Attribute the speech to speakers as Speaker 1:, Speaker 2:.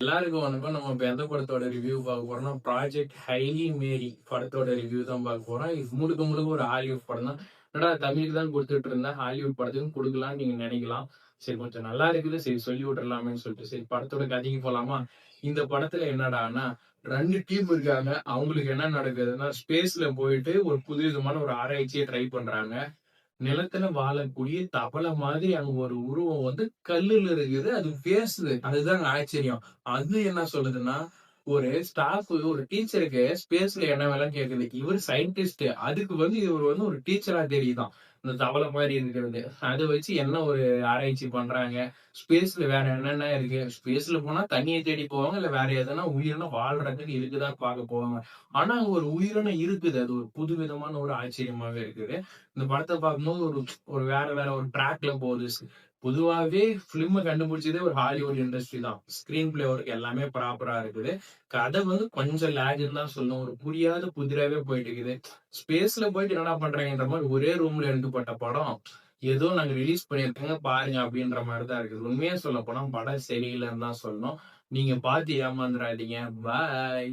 Speaker 1: எல்லாருக்கும் வணக்கம். நம்ம இப்ப எந்த படத்தோட ரிவ்யூ பார்க்க போறோம்னா, ப்ராஜெக்ட் ஹைலி மேரி படத்தோட ரிவ்யூ தான் பார்க்க போறோம். இது முழுக்க முழுக்க ஒரு ஹாலிவுட் படம் தான். என்னடா தமிழுக்கு தான் குடுத்துட்டு இருந்தேன், ஹாலிவுட் படத்துக்கும் குடுக்கலாம்னு நீங்க நினைக்கலாம். சரி கொஞ்சம் நல்லா இருக்குது, சரி சொல்லி விட்டுறலாமேன்னு சொல்லிட்டு, சரி படத்தோட கதைக்கு போலாமா? இந்த படத்துல என்னடான்னா, 2 டீம் இருக்காங்க. அவங்களுக்கு என்ன நடக்குதுன்னா, ஸ்பேஸ்ல போயிட்டு ஒரு புதுவிதமான ஒரு ஆராய்ச்சிய ட்ரை பண்றாங்க. நிலத்துல வாழக்கூடிய தவளை மாதிரி அங்க ஒரு உருவம் வந்து கல்லுல இருக்குது. அது பேசுது. அதுதான் ஆச்சரியம். அது என்ன சொல்லுதுன்னா, ஒரு ஸ்டாஃப் ஒரு டீச்சருக்கு ஸ்பேஸ்ல என்ன வேலைன்னு கேக்குது. இவரு சயின்டிஸ்ட். அதுக்கு வந்து இவரு வந்து ஒரு டீச்சரா தெரியுதாம். இந்த தவளை மாரி இருக்கிறது. அத வச்சு என்ன ஒரு ஆராய்ச்சி பண்றாங்க. ஸ்பேஸ்ல வேற என்னென்ன இருக்கு. ஸ்பேஸ்ல போனா தண்ணிய தேடி போவாங்க. இல்ல வேற எதனா உயிரினம் வாழ்றதுக்கு இருக்குதான்னு பார்க்க போவாங்க. ஆனா அங்க ஒரு உயிரினம் இருக்குது. அது ஒரு புதுவிதமான ஒரு ஆச்சரியமாவே இருக்குது. இந்த படத்த பார்க்கும்போது ஒரு ஒரு வேற வேற ஒரு ட்ராக்ல போகுது. பொதுவாவே ஃபிலிம்ம கண்டுபிடிச்சதே ஒரு ஹாலிவுட் இண்டஸ்ட்ரி தான். ஸ்கிரீன் பிளே ஒர்க் எல்லாமே ப்ராப்பரா இருக்குது. கதை வந்து கொஞ்சம் லேகுன்னு தான் சொல்லணும். ஒரு புரியாத புதிராவே போயிட்டு இருக்குது. ஸ்பேஸ்ல போயிட்டு என்னடா பண்றாங்கன்ற மாரி ஒரே ரூம்ல எடுக்கப்பட்ட படம். ஏதோ நாங்க ரிலீஸ் பண்ணியிருக்கோங்க பாருங்க அப்படின்ற மாரி தான் இருக்குது. உண்மையா சொல்லப்போனா படம் சரியில்லன்னு தான் சொல்லணும். நீங்க பார்த்து ஏமாந்துராதீங்க. பாய்.